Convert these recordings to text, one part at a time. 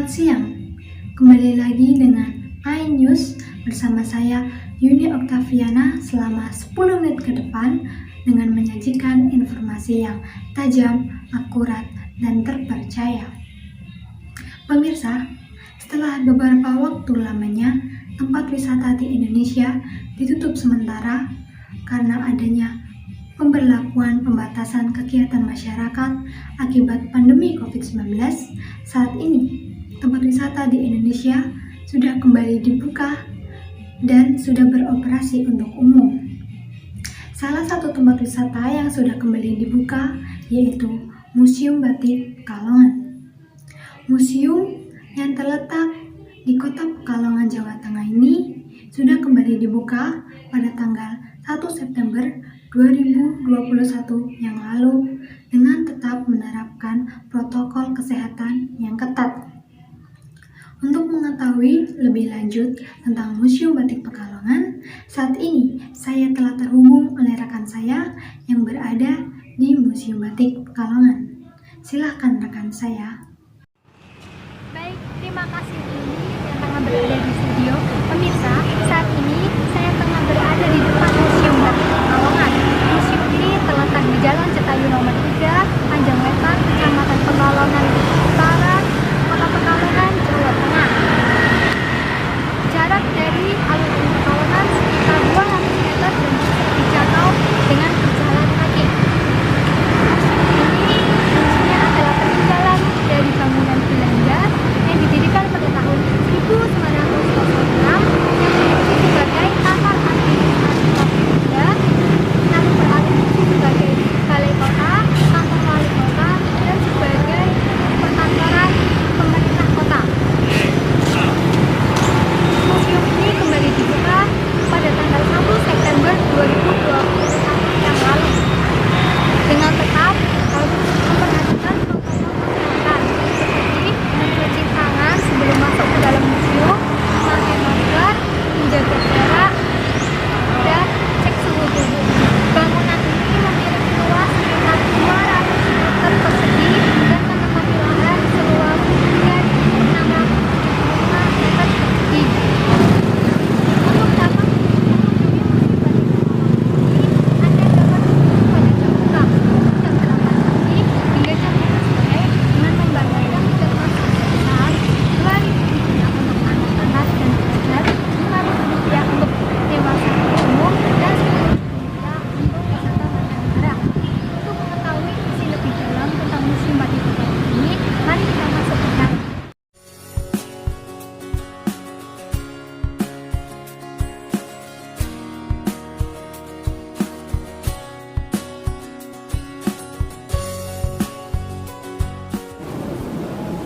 Selamat siang, kembali lagi dengan iNews bersama saya Yuni Oktaviana selama 10 menit ke depan dengan menyajikan informasi yang tajam, akurat, dan terpercaya. Pemirsa, setelah beberapa waktu lamanya tempat wisata di Indonesia ditutup sementara karena adanya pemberlakuan pembatasan kegiatan masyarakat akibat pandemi COVID-19, saat ini tempat wisata di Indonesia sudah kembali dibuka dan sudah beroperasi untuk umum. Salah satu tempat wisata yang sudah kembali dibuka yaitu Museum Batik Pekalongan. Museum yang terletak di Kota Pekalongan, Jawa Tengah ini sudah kembali dibuka pada tanggal 1 September 2021 yang lalu dengan tetap menerapkan protokol kesehatan yang ketat. Untuk mengetahui lebih lanjut tentang Museum Batik Pekalongan, saat ini saya telah terhubung oleh rekan saya yang berada di Museum Batik Pekalongan. Silahkan rekan saya. Baik, terima kasih Yuni yang tengah berada di studio. Pemirsa, saat ini saya tengah berada di depan Museum Batik Pekalongan. Museum ini terletak di Jalan Cetayu nomor 3, Panjang Wetan, Kecamatan Pekalongan Utara, Kota Pekalongan, Jawa Tengah. Jarak dari alun-alun Pekalongan sekitar 200 meter dan bisa dijangkau dengan berjalan kaki. Ini fungsinya adalah peninggalan dari bangunan Belanda yang didirikan pada tahun 1906 yang berfungsi sebagai kantor administrasi Belanda, lalu beralih fungsi sebagai balai kota, kantor wali kota, dan sebagai perkantoran pemerintah kota. Museum ini kembali dibuka pada tanggal 1 September 2021 yang lalu dengan tetap harus memperhatikan protokol kesehatan seperti mencuci tangan sebelum masuk ke dalam museum, memakai masker, menjaga jarak, dan cek suhu tubuh. Bangunan ini memiliki luas sekitar 200 meter persegi dan menempati lahan seluas 3.675 meter persegi. Untuk datang ke Museum Batik Pekalongan ini, Anda dapat mengunjungi pada jam 8 pagi hingga jam 5 sore dengan membayar tiket masuk sebesar Rp2.000 untuk anak-anak dan pelajar, Rp5.000 untuk dewasa umum, dan Rp10.000 untuk wisata mancanegara. Untuk mengetahui isi lebih dalam tentang Museum Batik Pekalongan ini, mari kita masuk ke dalam.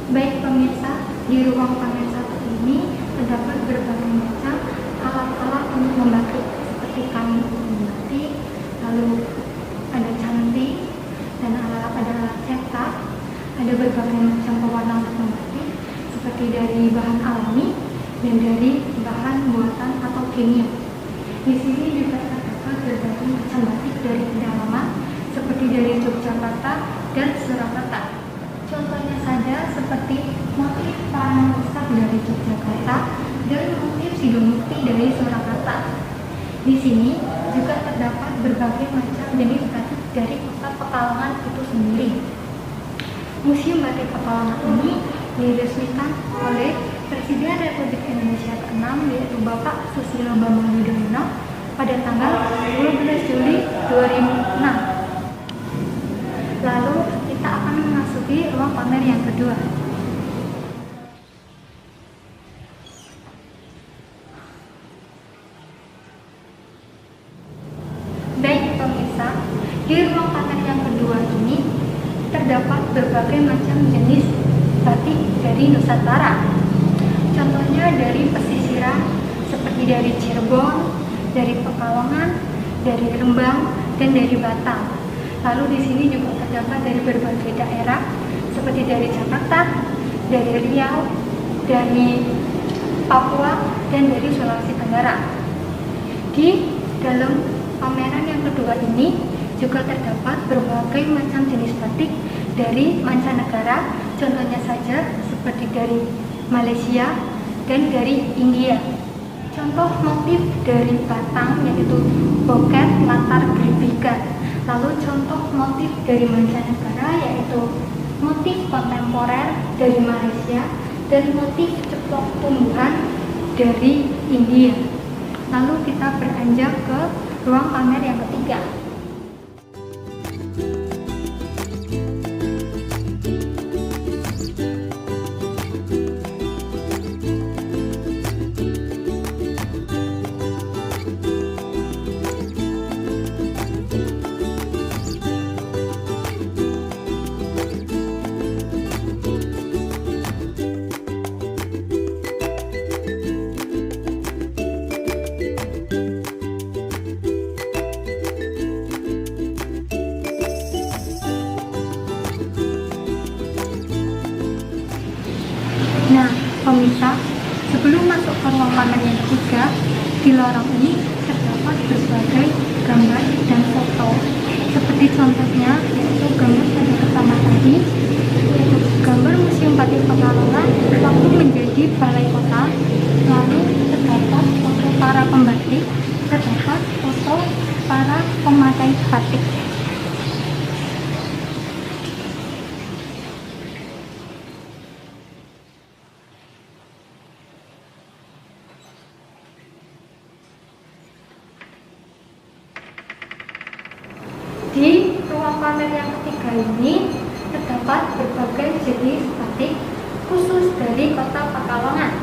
Baik pemirsa, di ruang pamer satu ini terdapat berbagai macam alat-alat untuk membatik seperti kain membatik, lalu ada cantik dan ada alat cetak, ada berbagai macam pewarna untuk membatik seperti dari bahan alami dan dari bahan buatan atau kimia. Di sini juga terdapat berbagai macam batik dari pedalaman seperti dari Yogyakarta dan Surakarta. Contohnya saja seperti motif Paramangkusta dari Yogyakarta dan motif Sidomukti dari Surakarta. Di sini juga terdapat berbagai macam jenis batik dari Kota Pekalongan itu sendiri. Museum Batik Pekalongan ini diresmikan oleh Presiden Republik Indonesia ke-6 yaitu Bapak Susilo Bambang Yudhoyono pada tanggal 12 Juli 2006. Lalu kita akan memasuki ruang pamer yang kedua. Baik pemirsa, di ruang pamer yang kedua ini terdapat berbagai macam jenis batik dari Nusantara. Contohnya dari pesisiran seperti dari Cirebon, dari Pekalongan, dari Rembang, dan dari Batam. Lalu di sini juga terdapat dari berbagai daerah seperti dari Jakarta, dari Riau, dari Papua, dan dari Sulawesi Tenggara. Di dalam pameran yang kedua ini juga terdapat berbagai macam jenis batik dari mancanegara, contohnya saja seperti dari Malaysia, dan dari India. Contoh motif dari Batam yaitu boket latar grafika. Lalu contoh motif dari mancanegara yaitu motif kontemporer dari Malaysia dan motif ceplok tumbuhan dari India. Lalu kita beranjak ke ruang pamer yang ketiga. Nah, pemirsa, sebelum masuk ke ruang pamer yang ketiga, di lorong ini terdapat berbagai gambar dan foto. Seperti contohnya, yaitu gambar pada pertama tadi, yaitu gambar Museum Batik Pekalongan waktu menjadi balai kota. Lalu terdapat foto para pembatik, terdapat foto para pemakai batik. Di ruang pamer yang ketiga ini terdapat berbagai jenis batik khusus dari kota Pekalongan.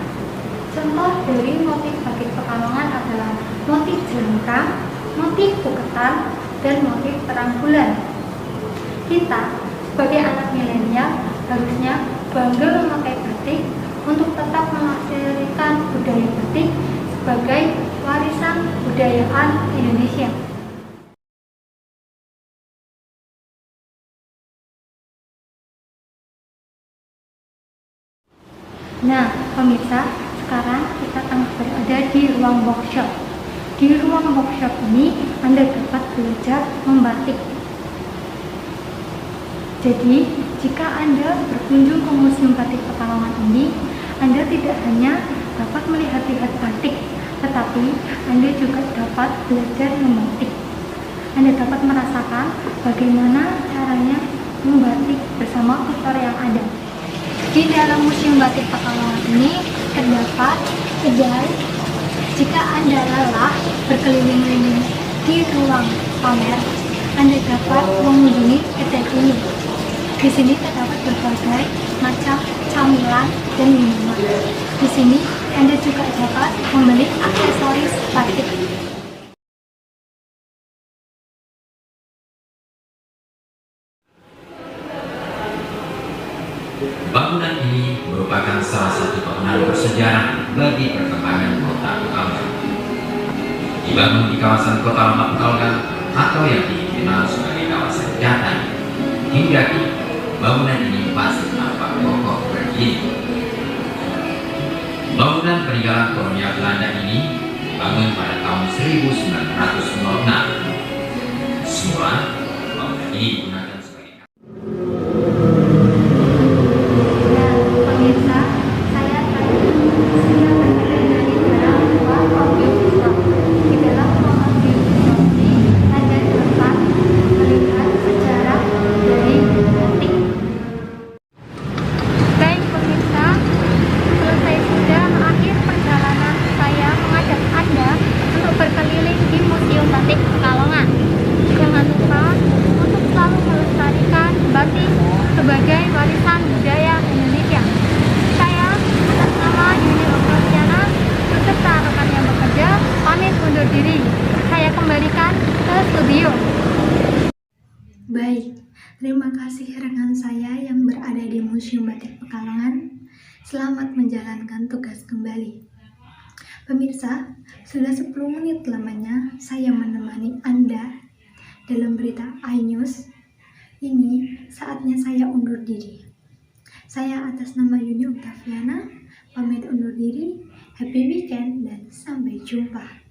Contoh dari motif batik Pekalongan adalah motif jelangkang, motif buketan, dan motif terang bulan. Kita sebagai anak milenial harusnya bangga memakai batik untuk tetap melestarikan budaya batik sebagai warisan kebudayaan Indonesia. Nah, pemirsa, sekarang kita tengah berada di ruang workshop. Di ruang workshop ini, Anda dapat belajar membatik. Jadi, jika Anda berkunjung ke Museum Batik Pekalongan ini, Anda tidak hanya dapat melihat-lihat batik, tetapi Anda juga dapat belajar membatik. Anda dapat merasakan bagaimana caranya membatik bersama tutor yang ada. Di dalam Museum Batik Pekalongan ini terdapat kedai. Jika Anda lelah berkeliling-keliling di ruang pamer, Anda dapat mengunjungi kedai ini. Di sini terdapat berbagai macam camilan dan minuman. Di sini Anda juga dapat membeli aksesoris batik. Bangunan ini merupakan salah satu bangunan bersejarah bagi perkembangan kota Pekalongan. Dibangun di kawasan kota lama Pekalongan atau yang dikenal sebagai kawasan Jatan. Hingga kini, bangunan ini masih nampak kokoh berdiri. Bangunan peninggalan kolonial Belanda ini dibangun pada tahun 1906. Semula, bangunan ini digunakan sebagai warisan budaya Indonesia. Saya atas nama Yuni Oktaviana beserta rekan yang bekerja pamit undur diri. Saya kembalikan ke studio. Baik, terima kasih rekan saya yang berada di Museum Batik Pekalongan. Selamat menjalankan tugas kembali. Pemirsa, sudah 10 menit lamanya saya menemani Anda dalam berita iNews. Ini saatnya saya undur diri. Saya atas nama Yuni Oktaviana pamit undur diri. Happy weekend dan sampai jumpa.